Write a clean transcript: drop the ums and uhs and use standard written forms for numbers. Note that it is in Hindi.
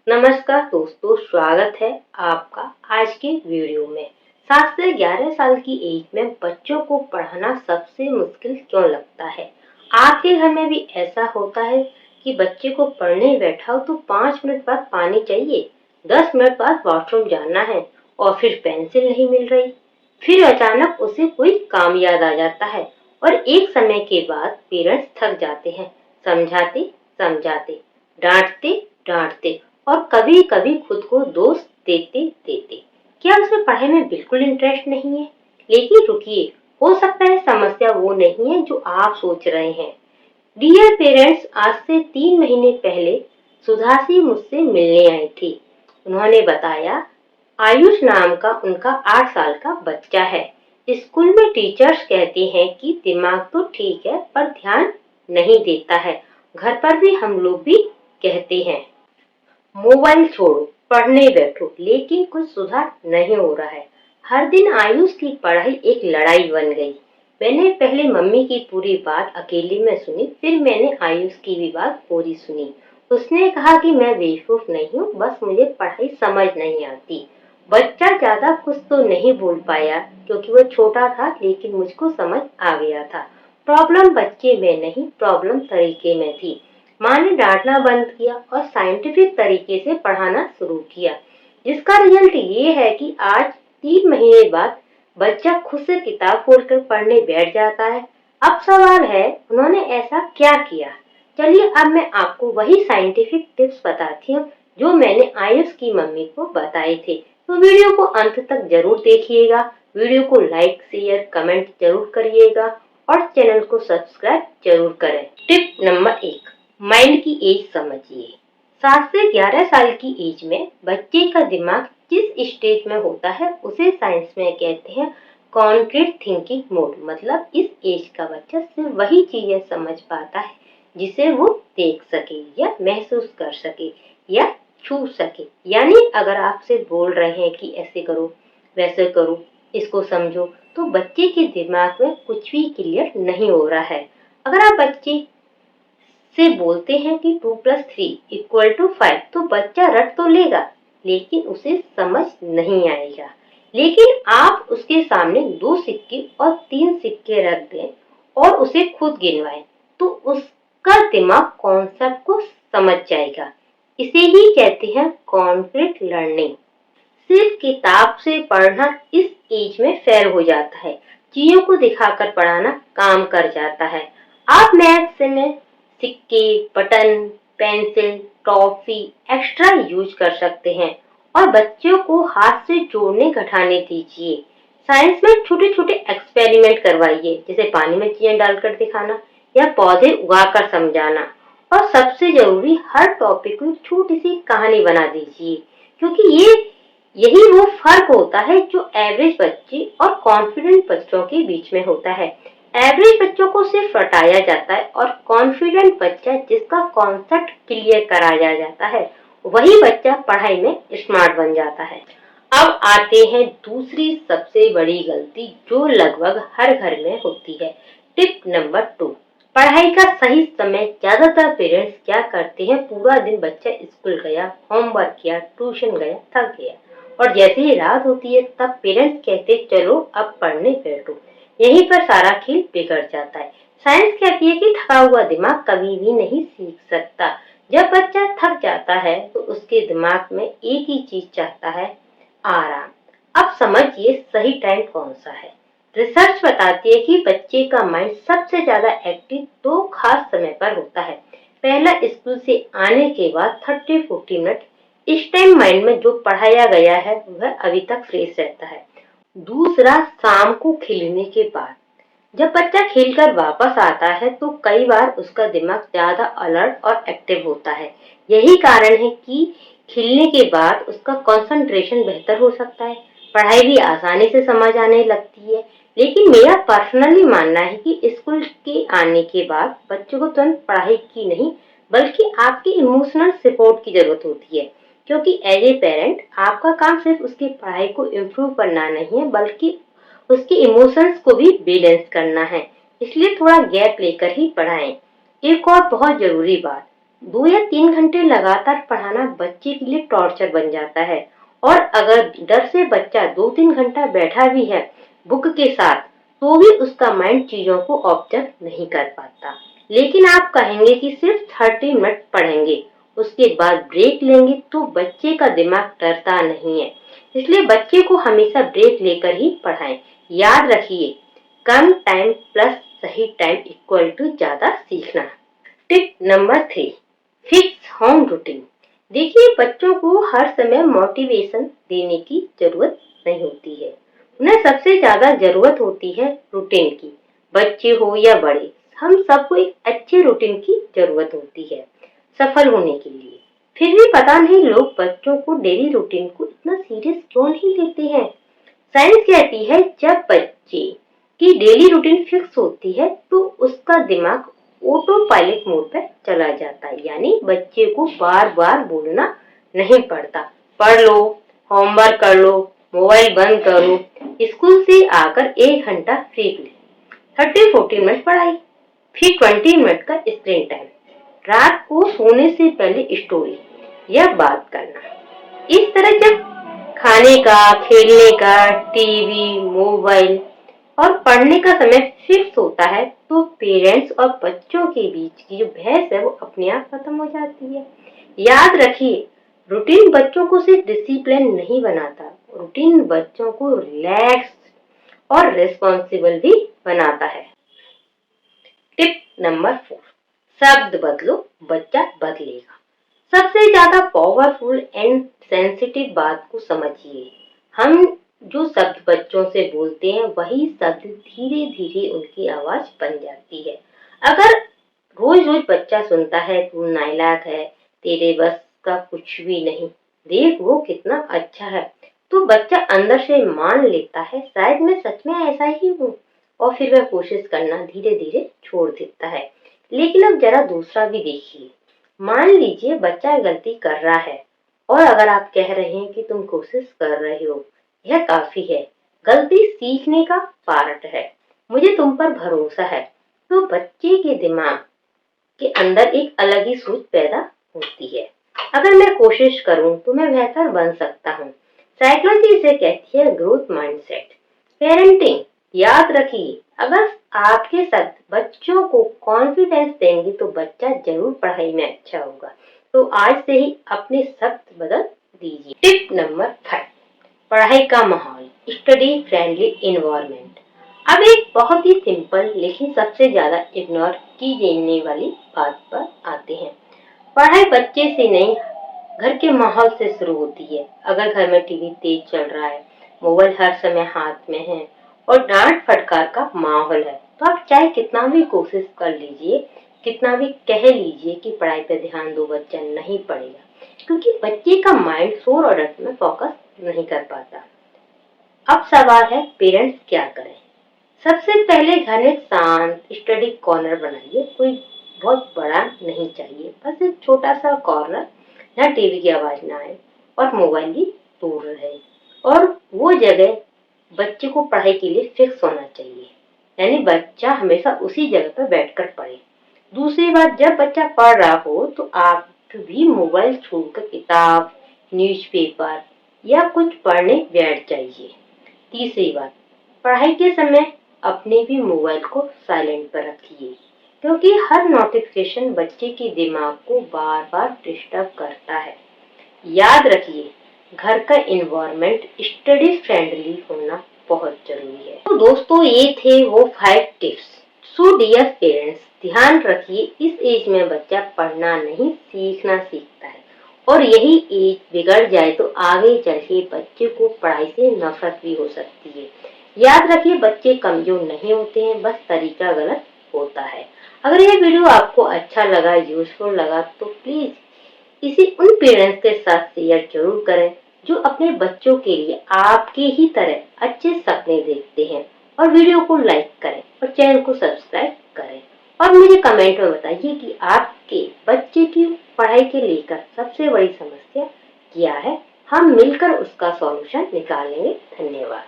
नमस्कार दोस्तों, स्वागत है आपका आज के वीडियो में। 7 से 11 साल की एज में बच्चों को पढ़ाना सबसे मुश्किल क्यों लगता है? आपके घर में भी ऐसा होता है कि बच्चे को पढ़ने बैठाओ तो 5 मिनट बाद पानी चाहिए, 10 मिनट बाद वॉशरूम जाना है और फिर पेंसिल नहीं मिल रही। फिर अचानक उसे कोई काम याद आ जाता है और एक समय के बाद पेरेंट्स थक जाते हैं, समझाते समझाते, डांटते डांटते और कभी कभी खुद को दोष देते देते। क्या उसे पढ़ाई में बिल्कुल इंटरेस्ट नहीं है? लेकिन रुकिए, हो सकता है समस्या वो नहीं है जो आप सोच रहे हैं। डियर पेरेंट्स, आज से 3 महीने पहले सुधासी मुझसे मिलने आई थी। उन्होंने बताया आयुष नाम का उनका 8 साल का बच्चा है। स्कूल में टीचर्स कहते हैं कि दिमाग तो ठीक है पर ध्यान नहीं देता है। घर पर भी हम लोग भी कहते हैं मोबाइल छोड़ो, पढ़ने बैठो, लेकिन कुछ सुधार नहीं हो रहा है। हर दिन आयुष की पढ़ाई एक लड़ाई बन गई। मैंने पहले मम्मी की पूरी बात अकेले में सुनी, फिर मैंने आयुष की भी बात पूरी सुनी। उसने कहा कि मैं बेवकूफ नहीं हूँ, बस मुझे पढ़ाई समझ नहीं आती। बच्चा ज्यादा कुछ तो नहीं बोल पाया क्योंकि वो छोटा था, लेकिन मुझको समझ आ गया था। प्रॉब्लम बच्चे में नहीं, प्रॉब्लम तरीके में थी। माँ ने डांटना बंद किया और साइंटिफिक तरीके से पढ़ाना शुरू किया, जिसका रिजल्ट ये है कि आज 3 महीने बाद बच्चा खुद से किताब खोलकर पढ़ने बैठ जाता है। अब सवाल है, उन्होंने ऐसा क्या किया? चलिए अब मैं आपको वही साइंटिफिक टिप्स बताती हूँ जो मैंने आयुष की मम्मी को बताए थे। तो वीडियो को अंत तक जरूर देखिएगा। वीडियो को लाइक शेयर कमेंट जरूर करिएगा और चैनल को सब्सक्राइब जरूर करें। टिप नंबर 1, माइंड की एज समझिए। 7 से 11 साल की एज में बच्चे का दिमाग जिस स्टेज में होता है उसे साइंस में कहते हैं कॉन्क्रीट थिंकिंग मोड। मतलब इस एज का बच्चा सिर्फ वही चीजें समझ पाता है जिसे वो देख सके या महसूस कर सके या छू सके। यानी अगर आपसे बोल रहे हैं कि ऐसे करो, वैसे करो, इसको समझो, तो बच्चे के दिमाग में कुछ भी क्लियर नहीं हो रहा है। अगर आप बच्चे से बोलते हैं कि 2+3=5 तो बच्चा रट तो लेगा, लेकिन उसे समझ नहीं आएगा। लेकिन आप उसके सामने 2 सिक्के और 3 सिक्के रख दें और उसे खुद गिनवाएं, तो उसका दिमाग कॉन्सेप्ट को समझ जाएगा। इसे ही कहते हैं कॉन्क्रीट लर्निंग। सिर्फ किताब से पढ़ना इस एज में फेल हो जाता है। चीजों को दिखाकर पढ़ाना काम कर जाता है। आप मैथ्स में सिक्के, button, pencil, toffee extra use कर सकते हैं और बच्चों को हाथ से जोड़ने घटाने दीजिए। साइंस में छोटे छोटे एक्सपेरिमेंट करवाइए, जैसे पानी में चीजें डालकर दिखाना या पौधे उगाकर समझाना। और सबसे जरूरी, हर टॉपिक को एक छोटी सी कहानी बना दीजिए, क्योंकि यही वो फर्क होता है जो एवरेज बच्चे और कॉन्फिडेंट बच्चों के बीच में होता है। एवरेज बच्चों को सिर्फ रटाया जाता है और कॉन्फिडेंट बच्चा जिसका कॉन्सेप्ट क्लियर कराया जाता है, वही बच्चा पढ़ाई में स्मार्ट बन जाता है। अब आते हैं दूसरी सबसे बड़ी गलती जो लगभग हर घर में होती है। टिप नंबर 2, पढ़ाई का सही समय। ज्यादातर पेरेंट्स क्या करते हैं, पूरा दिन बच्चा स्कूल गया, होमवर्क किया, ट्यूशन गया, थक गया और जैसे ही रात होती है तब पेरेंट्स कहते चलो अब पढ़ने बैठो। यहीं पर सारा खेल बिगड़ जाता है। साइंस कहती है कि थका हुआ दिमाग कभी भी नहीं सीख सकता। जब बच्चा थक जाता है तो उसके दिमाग में एक ही चीज चाहता है, आराम। अब समझिए सही टाइम कौन सा है। रिसर्च बताती है कि बच्चे का माइंड सबसे ज्यादा एक्टिव 2 खास समय पर होता है। पहला, स्कूल से आने के बाद 30-40 मिनट। इस टाइम माइंड में जो पढ़ाया गया है वह अभी तक फ्रेश रहता है। दूसरा, शाम को खेलने के बाद। जब बच्चा खेलकर वापस आता है तो कई बार उसका दिमाग ज्यादा अलर्ट और एक्टिव होता है। यही कारण है कि खेलने के बाद उसका कंसंट्रेशन बेहतर हो सकता है, पढ़ाई भी आसानी से समझ आने लगती है। लेकिन मेरा पर्सनली मानना है कि स्कूल के आने के बाद बच्चों को तुरंत पढ़ाई की नहीं, बल्कि आपकी इमोशनल सपोर्ट की जरूरत होती है। क्योंकि एज ए पेरेंट आपका काम सिर्फ उसकी पढ़ाई को इम्प्रूव करना नहीं है, बल्कि उसके इमोशंस को भी बैलेंस करना है। इसलिए थोड़ा गैप लेकर ही पढ़ाएं। एक और बहुत जरूरी बात, 2 या 3 घंटे लगातार पढ़ाना बच्चे के लिए टॉर्चर बन जाता है और अगर डर से बच्चा 2-3 घंटा बैठा भी है बुक के साथ तो भी उसका माइंड चीजों को ऑब्जर्व नहीं कर पाता। लेकिन आप कहेंगे कि सिर्फ 30 मिनट पढ़ेंगे, उसके बाद ब्रेक लेंगे, तो बच्चे का दिमाग डरता नहीं है। इसलिए बच्चे को हमेशा ब्रेक लेकर ही पढ़ाएं। याद रखिए, कम टाइम प्लस सही टाइम इक्वल टू ज्यादा सीखना। Tip number 3, fix home routine. देखिए, बच्चों को हर समय मोटिवेशन देने की जरूरत नहीं होती है, उन्हें सबसे ज्यादा जरूरत होती है रूटीन की। बच्चे हो या बड़े, हम सबको एक अच्छे रूटीन की जरूरत होती है सफल होने के लिए। फिर भी पता नहीं लोग बच्चों को डेली रूटीन को इतना सीरियस क्यों नहीं लेते हैं। साइंस कहती है जब बच्चे की डेली रूटीन फिक्स होती है तो उसका दिमाग ऑटो पायलट मोड पे चला जाता है, यानी बच्चे को बार बार बोलना नहीं पड़ता। पढ़ लो, होमवर्क कर लो, मोबाइल बंद करो। स्कूल से आकर 1 घंटा ब्रेक ले, 30-40 मिनट पढ़ाई, फिर 20 मिनट का स्क्रीन टाइम। रात को सोने से पहले स्टोरी या बात करना। इस तरह जब खाने का, खेलने का, टीवी, मोबाइल और पढ़ने का समय फिक्स होता है तो पेरेंट्स और बच्चों के बीच की जो बहस है वो अपने आप खत्म हो जाती है। याद रखिए, रूटीन बच्चों को सिर्फ डिसिप्लिन नहीं बनाता, रूटीन बच्चों को रिलैक्स और रिस्पॉन्सिबल भी बनाता है। टिप नंबर 4, शब्द बदलो, बच्चा बदलेगा। सबसे ज्यादा पावरफुल एंड सेंसिटिव बात को समझिए। हम जो शब्द बच्चों से बोलते हैं वही शब्द धीरे धीरे उनकी आवाज बन जाती है। अगर रोज रोज बच्चा सुनता है तू नालायक है, तेरे बस का कुछ भी नहीं, देख वो कितना अच्छा है, तो बच्चा अंदर से मान लेता है शायद मैं सच में ऐसा ही हूँ, और फिर वह कोशिश करना धीरे धीरे छोड़ देता है। लेकिन अब जरा दूसरा भी देखिए। मान लीजिए बच्चा गलती कर रहा है और अगर आप कह रहे हैं कि तुम कोशिश कर रहे हो, यह काफी है, गलती सीखने का पार्ट है, मुझे तुम पर भरोसा है, तो बच्चे के दिमाग के अंदर एक अलग ही सोच पैदा होती है। अगर मैं कोशिश करूं तो मैं बेहतर बन सकता हूं। साइकोलॉजी इसे कहती है ग्रोथ माइंडसेट। पेरेंटिंग, याद रखिए, अगर आपके साथ बच्चों को कॉन्फिडेंस देंगे तो बच्चा जरूर पढ़ाई में अच्छा होगा। तो आज से ही अपने शब्द बदल दीजिए। टिप नंबर 5, पढ़ाई का माहौल, स्टडी फ्रेंडली इन्वायरमेंट। अब एक बहुत ही सिंपल लेकिन सबसे ज्यादा इग्नोर की जाने वाली बात पर आते हैं। पढ़ाई बच्चे से नहीं, घर के माहौल से शुरू होती है। अगर घर में टीवी तेज चल रहा है, मोबाइल हर समय हाथ में है और डांट फटकार का माहौल है, तो आप चाहे कितना भी कोशिश कर लीजिए, कितना भी कह लीजिए कि पढ़ाई पे ध्यान दो, बच्चा नहीं पढ़ेगा, क्योंकि बच्चे का माइंड शोर और रट में फोकस नहीं कर पाता। अब सवाल है पेरेंट्स क्या करें। सबसे पहले घर में शांत स्टडी कॉर्नर बनाइए। कोई बहुत बड़ा नहीं चाहिए, बस एक छोटा सा कॉर्नर जहाँ टीवी की आवाज ना आए और मोबाइल भी दूर रहे, और वो जगह बच्चे को पढ़ाई के लिए फिक्स होना चाहिए, यानी बच्चा हमेशा उसी जगह पर बैठकर पढ़े। दूसरी बात, जब बच्चा पढ़ रहा हो तो आप भी मोबाइल छोड़कर किताब, न्यूज़पेपर या कुछ पढ़ने बैठ जाइए। तीसरी बात, पढ़ाई के समय अपने भी मोबाइल को साइलेंट पर रखिए, क्योंकि हर नोटिफिकेशन बच्चे के दिमाग को बार बार डिस्टर्ब करता है। याद रखिए, घर का एनवायरनमेंट स्टडी फ्रेंडली होना बहुत जरूरी है। तो दोस्तों, ये थे वो 5 टिप्स। सो डियर पेरेंट्स, ध्यान रखिए, इस एज में बच्चा पढ़ना नहीं सीखना सीखता है, और यही एज बिगड़ जाए तो आगे चल के बच्चे को पढ़ाई से नफरत भी हो सकती है। याद रखिए, बच्चे कमजोर नहीं होते हैं, बस तरीका गलत होता है। अगर ये वीडियो आपको अच्छा लगा, यूजफुल लगा, तो प्लीज इसे उन पेरेंट्स के साथ शेयर जरूर करें जो अपने बच्चों के लिए आपके ही तरह अच्छे सपने देखते हैं, और वीडियो को लाइक करें और चैनल को सब्सक्राइब करें, और मुझे कमेंट में बताइए कि आपके बच्चे की पढ़ाई के लेकर सबसे बड़ी समस्या क्या है। हम मिलकर उसका सॉल्यूशन निकालेंगे। धन्यवाद।